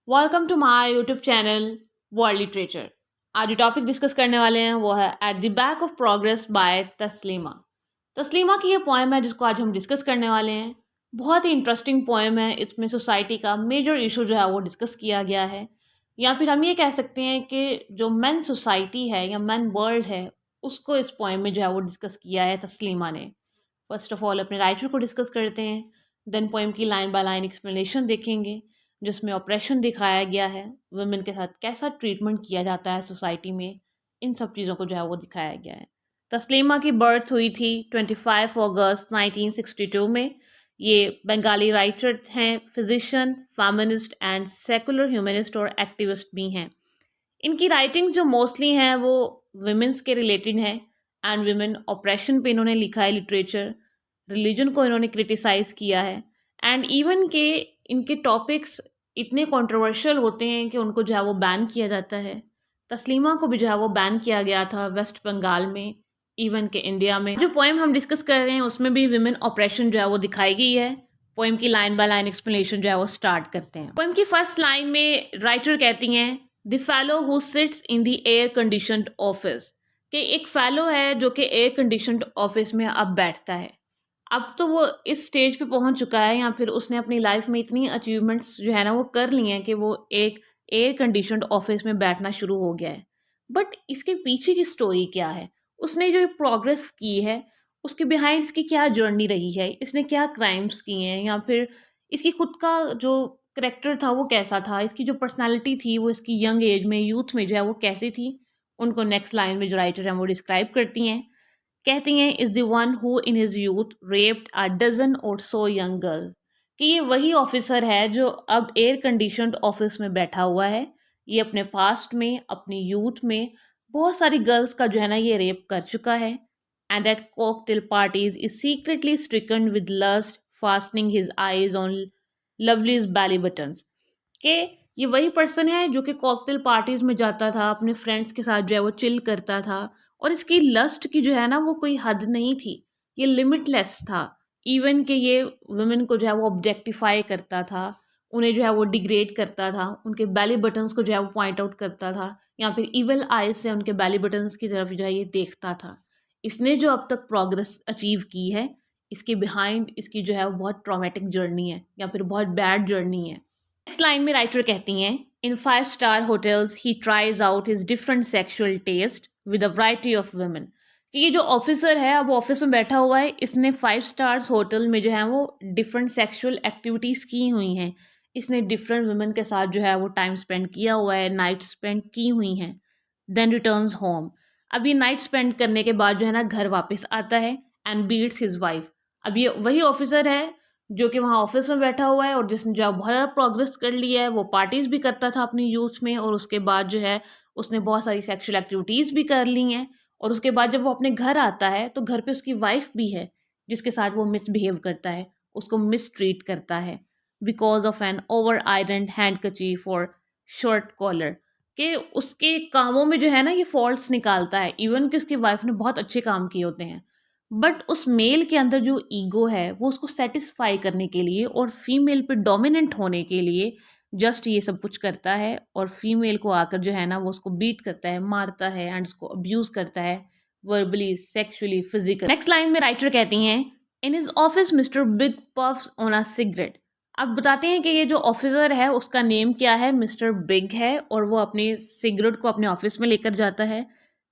Welcome to my YouTube channel World Literature. आज जो topic discuss करने वाले हैं वो है at the back of progress by Taslima. Taslima की ये पोएम है जिसको आज हम डिस्कस करने वाले हैं। बहुत ही इंटरेस्टिंग पोएम है। इसमें सोसाइटी का मेजर इशू जो है वो डिस्कस किया गया है, या फिर हम ये कह सकते हैं कि जो मैन सोसाइटी है या मैन वर्ल्ड है उसको इस पोएम में जो है वो डिस्कस किया है तस्लीमा ने। फर्स्ट ऑफ ऑल अपने राइटर को डिस्कस करते हैं, देन पोएम की लाइन बाय लाइन एक्सप्लेनेशन देखेंगे जिसमें ऑपरेशन दिखाया गया है, वुमेन के साथ कैसा ट्रीटमेंट किया जाता है सोसाइटी में, इन सब चीज़ों को जो है वो दिखाया गया है। तस्लीमा की बर्थ हुई थी 25 अगस्त 1962 में। ये बंगाली राइटर हैं, physician, feminist and secular humanist और एक्टिविस्ट भी हैं। इनकी राइटिंग्स जो मोस्टली हैं वो वुमेन्स के रिलेटेड हैं एंड वुमेन ऑपरेशन पे इन्होंने लिखा है लिटरेचर। रिलीजन को इन्होंने क्रिटिसाइज़ किया है एंड इवन के इनके टॉपिक्स इतने कंट्रोवर्शियल होते हैं कि उनको जो है वो बैन किया जाता है। तस्लीमा को भी जो है वो बैन किया गया था वेस्ट बंगाल में, इवन के इंडिया में। जो पोएम हम डिस्कस कर रहे हैं उसमें भी विमेन ऑपरेशन जो है वो दिखाई गई है। पोएम की लाइन बाय लाइन एक्सप्लेनेशन जो है वो स्टार्ट करते हैं। पोएम की फर्स्ट लाइन में राइटर कहती हैं the fellow who sits in the air conditioned office, कि एक फेलो है जो कि एयर कंडीशनड ऑफिस में अब बैठता है। अब तो वो इस स्टेज पे पहुंच चुका है या फिर उसने अपनी लाइफ में इतनी अचीवमेंट्स जो है ना वो कर ली हैं कि वो एक एयर कंडीशनड ऑफिस में बैठना शुरू हो गया है। बट इसके पीछे की स्टोरी क्या है, उसने जो प्रोग्रेस की है उसके बिहाइंड इसकी क्या जर्नी रही है, इसने क्या क्राइम्स किए हैं, या फिर इसकी खुद का जो करेक्टर था वो कैसा था, इसकी जो पर्सनालिटी थी वो इसकी यंग एज में यूथ में जो है वो कैसी थी, उनको नेक्स्ट लाइन में जो राइटर हैं वो डिस्क्राइब करती हैं। कहती हैं is the one who in his youth raped a dozen or so young girl, कि ये वही ऑफिसर है जो अब एयर कंडीशनड ऑफिस में बैठा हुआ है। ये अपने पास्ट में अपनी यूथ में बहुत सारी गर्ल्स का जो है ना ये रेप कर चुका है। And at cocktail parties is secretly stricken with lust fastening his eyes on lovely's belly buttons, के ये वही पर्सन है जो कि कॉकटेल पार्टीज में जाता था, अपने फ्रेंड्स के साथ जो है वो चिल करता था, और इसकी लस्ट की जो है ना वो कोई हद नहीं थी, ये लिमिटलेस था। इवन कि ये वुमेन को जो है वो ऑब्जेक्टिफाई करता था, उन्हें जो है वो डिग्रेड करता था, उनके बैली बटन्स को जो है वो पॉइंट आउट करता था, या फिर इवल आई से उनके बैली बटन्स की तरफ जो है ये देखता था। इसने जो अब तक प्रोग्रेस अचीव की है, इसके बिहाइंड इसकी जो है वो बहुत ट्रॉमेटिक जर्नी है या फिर बहुत बैड जर्नी है। नेक्स्ट लाइन में राइटर कहती हैं इन 5 स्टार होटल्स ही tries out his different sexual taste with a variety of women, कि ये जो ऑफिसर है अब ऑफिस में बैठा हुआ है, इसने 5 स्टार्स होटल में जो है वो डिफरेंट सेक्सुअल एक्टिविटीज़ की हुई हैं, इसने डिफरेंट वुमेन के साथ जो है वो टाइम स्पेंड किया हुआ है, नाइट स्पेंड की हुई हैं। देन रिटर्न्स होम, अब ये नाइट स्पेंड करने के बाद जो है ना घर वापस आता है एंड बीट्स हिज वाइफ। अब ये वही ऑफिसर है जो कि वहाँ ऑफिस में बैठा हुआ है और जिसने जो है बहुत ज़्यादा प्रोग्रेस कर लिया है, वो पार्टीज़ भी करता था अपनी यूथ में, और उसके बाद जो है उसने बहुत सारी सेक्सुअल एक्टिविटीज़ भी कर ली हैं। और उसके बाद जब वो अपने घर आता है तो घर पे उसकी वाइफ भी है जिसके साथ वो मिसबिहेव करता है, उसको मिस ट्रीट करता है because of an over iron handkerchief और शर्ट कॉलर, कि उसके कामों में जो है ना ये फॉल्ट्स निकालता है, इवन कि उसकी वाइफ ने बहुत अच्छे काम किए होते हैं। बट उस मेल के अंदर जो ईगो है वो उसको सेटिस्फाई करने के लिए और फीमेल पे डोमिनेंट होने के लिए जस्ट ये सब कुछ करता है, और फीमेल को आकर जो है ना वो उसको बीट करता है, मारता है एंड उसको अब्यूज करता है, verbally, sexually, physical. Next line में राइटर कहती हैं in his office mister big puffs on a cigarette. अब बताते हैं कि ये जो ऑफिसर है उसका नेम क्या है, मिस्टर बिग है, और वो अपनी सिगरेट को अपने ऑफिस में लेकर जाता है।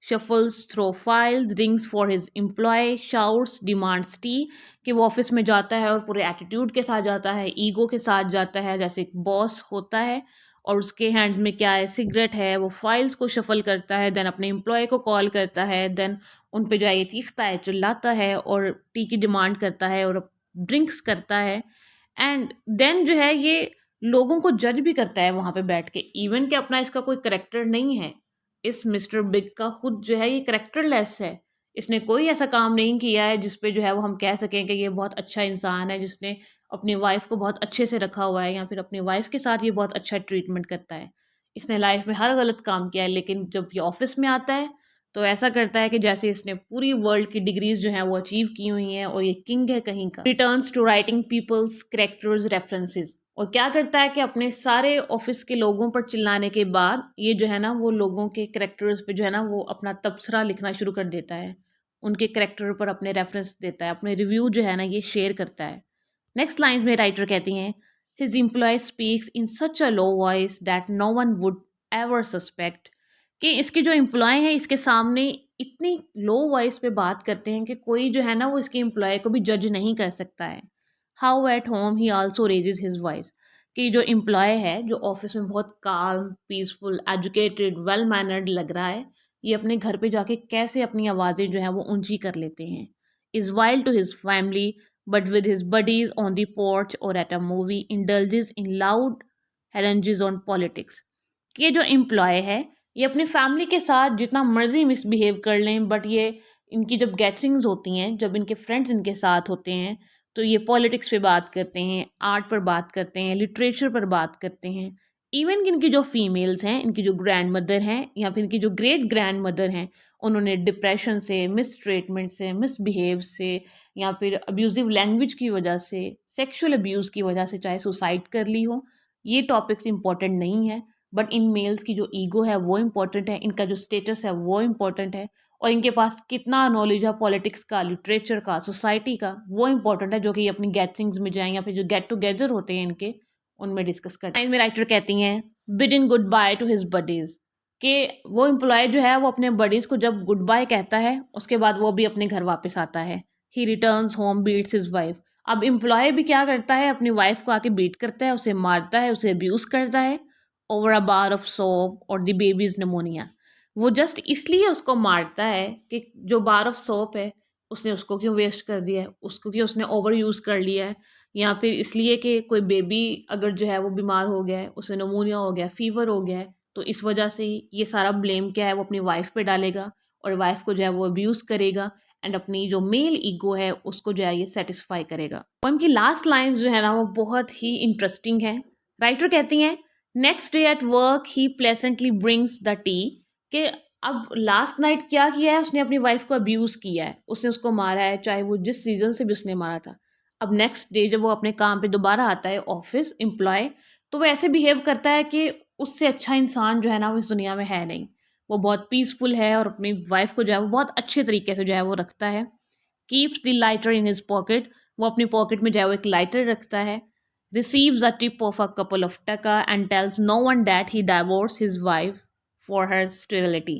shuffles through files, rings for his employee, shouts, demands tea, कि वो ऑफिस में जाता है और पूरे एटीट्यूड के साथ जाता है, ईगो के साथ जाता है जैसे एक बॉस होता है, और उसके हैंड में क्या है, सिगरेट है, वो फाइल्स को शफल करता है, देन अपने एम्प्लॉय को कॉल करता है, देन उन पे जाइए चीखता है, चिल्लाता है और टी की डिमांड करता है और ड्रिंक्स करता है। एंड देन जो है ये लोगों को जज भी करता है वहाँ पे बैठ के, इवन कि अपना इसका कोई करेक्टर नहीं है। इस मिस्टर बिग का खुद जो है ये करेक्टरलेस है, इसने कोई ऐसा काम नहीं किया है जिस पे जो है वो हम कह सकें कि ये बहुत अच्छा इंसान है, जिसने अपनी वाइफ को बहुत अच्छे से रखा हुआ है या फिर अपनी वाइफ के साथ ये बहुत अच्छा ट्रीटमेंट करता है। इसने लाइफ में हर गलत काम किया है, लेकिन जब ये ऑफिस में आता है तो ऐसा करता है कि जैसे इसने पूरी वर्ल्ड की डिग्रीज जो हैं वो अचीव की हुई हैं और ये किंग है कहीं का। Returns to writing people's characters references, और क्या करता है कि अपने सारे ऑफिस के लोगों पर चिल्लाने के बाद ये जो है ना वो लोगों के कैरेक्टर्स पे जो है ना वो अपना तबसरा लिखना शुरू कर देता है, उनके कैरेक्टर पर अपने रेफरेंस देता है, अपने रिव्यू जो है ना ये शेयर करता है। नेक्स्ट लाइन में राइटर कहती हैं, his employ speaks in such a low voice that no one would ever suspect, कि इसके जो एम्प्लॉय हैं इसके सामने इतनी लो वॉइस पे बात करते हैं कि कोई जो है ना वो इसके एम्प्लॉय को भी जज नहीं कर सकता है। How at home he also raises his voice, कि जो एम्प्लॉय है जो ऑफिस में बहुत काम पीसफुल एजुकेटेड वेल मैनर्ड लग रहा है, ये अपने घर पे जाके कैसे अपनी आवाज़ें जो है वो ऊंची कर लेते हैं। Is wild to his family but with his buddies on the porch और at a movie indulges in loud harangues on politics. ये जो एम्प्लॉय है ये अपनी फैमिली के साथ जितना मर्जी मिसबिहेव कर लें, बट ये इनकी जब गैदरिंग्स होती हैं, जब इनके फ्रेंड्स इनके साथ होते हैं, तो ये पॉलिटिक्स पे बात करते हैं, आर्ट पर बात करते हैं, लिटरेचर पर बात करते हैं। इवन इनकी जो फीमेल्स हैं, इनकी जो ग्रैंड मदर हैं या फिर इनकी जो ग्रेट ग्रैंड मदर हैं, उन्होंने डिप्रेशन से, मिस ट्रीटमेंट से, मिसबिहेव से या फिर अब्यूज़िव लैंग्वेज की वजह से, सेक्सुअल अब्यूज़ की वजह से चाहे सुसाइड कर ली हो, ये टॉपिक्स इंपॉर्टेंट नहीं है। बट इन मेल्स की जो ईगो है वो इम्पोर्टेंट है, इनका जो स्टेटस है वो इम्पोर्टेंट है, और इनके पास कितना नॉलेज है पॉलिटिक्स का, लिटरेचर का, सोसाइटी का, वो इंपॉर्टेंट है, जो कि अपनी गैदरिंग्स में जाएं या फिर जो गेट टुगेदर होते हैं इनके, उनमें डिस्कस करते हैं। में राइटर कहती हैं, bidding goodbye to his buddies, कि वो एम्प्लॉय जो है वो अपने बडीज को जब गुड बाय कहता है उसके बाद वो भी अपने घर वापस आता है। He returns home beats his wife. अब एम्प्लॉय भी क्या करता है, अपनी वाइफ को आके बीट करता है, उसे मारता है, उसे अब्यूज़ करता है over a bar of soap और द बेबीज निमोनिया। वो जस्ट इसलिए उसको मारता है कि जो बार ऑफ सोप है उसने उसको क्यों वेस्ट कर दिया है, उसको क्यों उसने ओवर यूज़ कर लिया है, या फिर इसलिए कि कोई बेबी अगर जो है वो बीमार हो गया है, उसे निमोनिया हो गया, फीवर हो गया है, तो इस वजह से ही ये सारा ब्लेम क्या है वो अपनी वाइफ पे डालेगा और वाइफ को जो है वो अब्यूज़ करेगा एंड अपनी जो मेल ईगो है उसको जो है ये सेटिस्फाई करेगा। पोएम की लास्ट लाइन जो है ना वो बहुत ही इंटरेस्टिंग है। राइटर कहती हैं, next day at work he pleasantly brings the tea, कि अब लास्ट नाइट क्या किया है, उसने अपनी वाइफ को अब्यूज़ किया है, उसने उसको मारा है, चाहे वो जिस रीज़न से भी उसने मारा था। अब नेक्स्ट डे जब वो अपने काम पे दोबारा आता है ऑफिस एम्प्लॉय, तो वो ऐसे बिहेव करता है कि उससे अच्छा इंसान जो है ना वो इस दुनिया में है नहीं। वो बहुत पीसफुल है और अपनी वाइफ को जो है वो बहुत अच्छे तरीके से जो है वो रखता है। Keeps the lighter in his pocket, वो अपनी पॉकेट में जो है वो एक लाइटर रखता है। receives a tip of a couple of taka and tells no one that he divorced his wife for her sterility,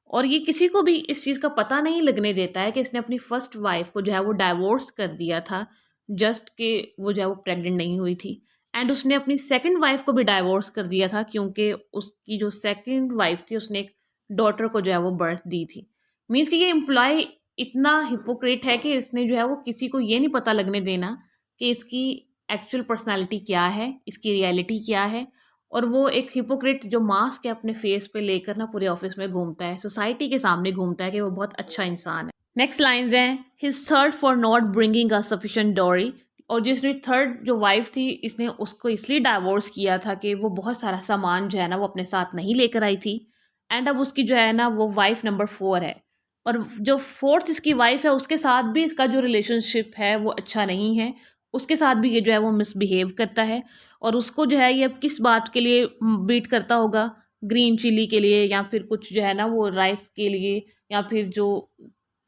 और ये किसी को भी इस चीज़ का पता नहीं लगने देता है कि इसने अपनी फर्स्ट वाइफ को जो है वो डाइवोर्स कर दिया था जस्ट कि वो जो है वो प्रेग्नेंट नहीं हुई थी। एंड उसने अपनी सेकंड वाइफ को भी डाइवोर्स कर दिया था क्योंकि उसकी जो सेकंड वाइफ थी उसने एक डॉटर को जो है वो बर्थ दी थी। मीन्स कि ये एम्प्लॉय इतना हिपोक्रेट है कि इसने जो है वो किसी को ये नहीं पता लगने देना कि इसकी एक्चुअल पर्सनालिटी क्या है, इसकी रियलिटी क्या है, और वो एक हिपोक्रेट जो मास्क है अपने फेस पे लेकर ना पूरे ऑफिस में घूमता है, सोसाइटी के सामने घूमता है कि वो बहुत अच्छा इंसान है। नेक्स्ट लाइंस हैं, his third for not bringing a sufficient dowry, और जिसने थर्ड जो वाइफ थी इसने उसको इसलिए डाइवोर्स किया था कि वो बहुत सारा सामान जो है ना वो अपने साथ नहीं लेकर आई थी। एंड अब उसकी जो है ना वो वाइफ नंबर 4 है, और जो फोर्थ इसकी वाइफ है उसके साथ भी इसका जो रिलेशनशिप है वो अच्छा नहीं है। उसके साथ भी ये जो है वो मिसबिहेव करता है, और उसको जो है ये अब किस बात के लिए बीट करता होगा, ग्रीन चिली के लिए या फिर कुछ जो है ना वो राइस के लिए, या फिर जो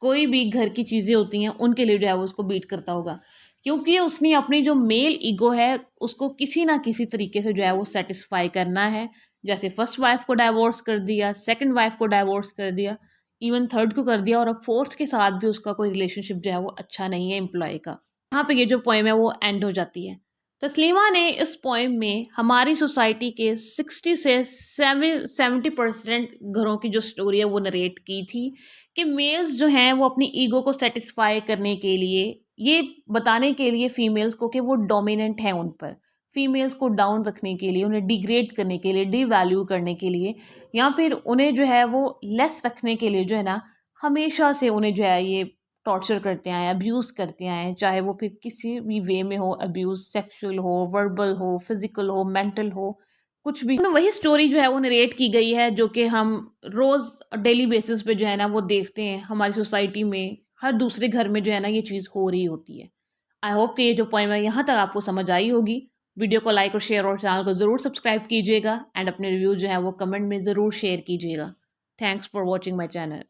कोई भी घर की चीज़ें होती हैं उनके लिए जो है वो उसको बीट करता होगा, क्योंकि उसने अपनी जो मेल ईगो है उसको किसी ना किसी तरीके से जो है वो सेटिस्फाई करना है। जैसे फर्स्ट वाइफ को डाइवोर्स कर दिया, सेकंड वाइफ को डाइवोर्स कर दिया, इवन थर्ड को कर दिया, और अब फोर्थ के साथ भी उसका कोई रिलेशनशिप जो है वो अच्छा नहीं है एम्प्लॉय का। यहाँ पे ये जो पोएम है वो एंड हो जाती है। तस्लीमा ने इस पोएम में हमारी सोसाइटी के 60 से 70% घरों की जो स्टोरी है वो नरेट की थी कि मेल्स जो हैं वो अपनी ईगो को सेटिस्फाई करने के लिए, ये बताने के लिए फीमेल्स को कि वो डोमिनेंट हैं उन पर, फीमेल्स को डाउन रखने के लिए, उन्हें डिग्रेड करने के लिए, डिवैल्यू करने के लिए, या फिर उन्हें जो है वो लेस रखने के लिए जो है ना हमेशा से उन्हें जो है ये टॉर्चर करते आए, अब्यूज़ करते आए, चाहे वो फिर किसी भी वे में हो, अब्यूज़ सेक्सुअल हो, वर्बल हो, फिजिकल हो, मेंटल हो, कुछ भी। में वही स्टोरी जो है वो नरेट की गई है जो कि हम रोज़ डेली बेसिस पे जो है ना वो देखते हैं हमारी सोसाइटी में, हर दूसरे घर में जो है ना ये चीज़ हो रही होती है। आई होप कि ये जो पोएम है यहाँ तक आपको समझ आई होगी। वीडियो को लाइक और शेयर और चैनल को ज़रूर सब्सक्राइब कीजिएगा एंड अपने रिव्यू जो है वो कमेंट में ज़रूर शेयर कीजिएगा। Thanks for watching my channel.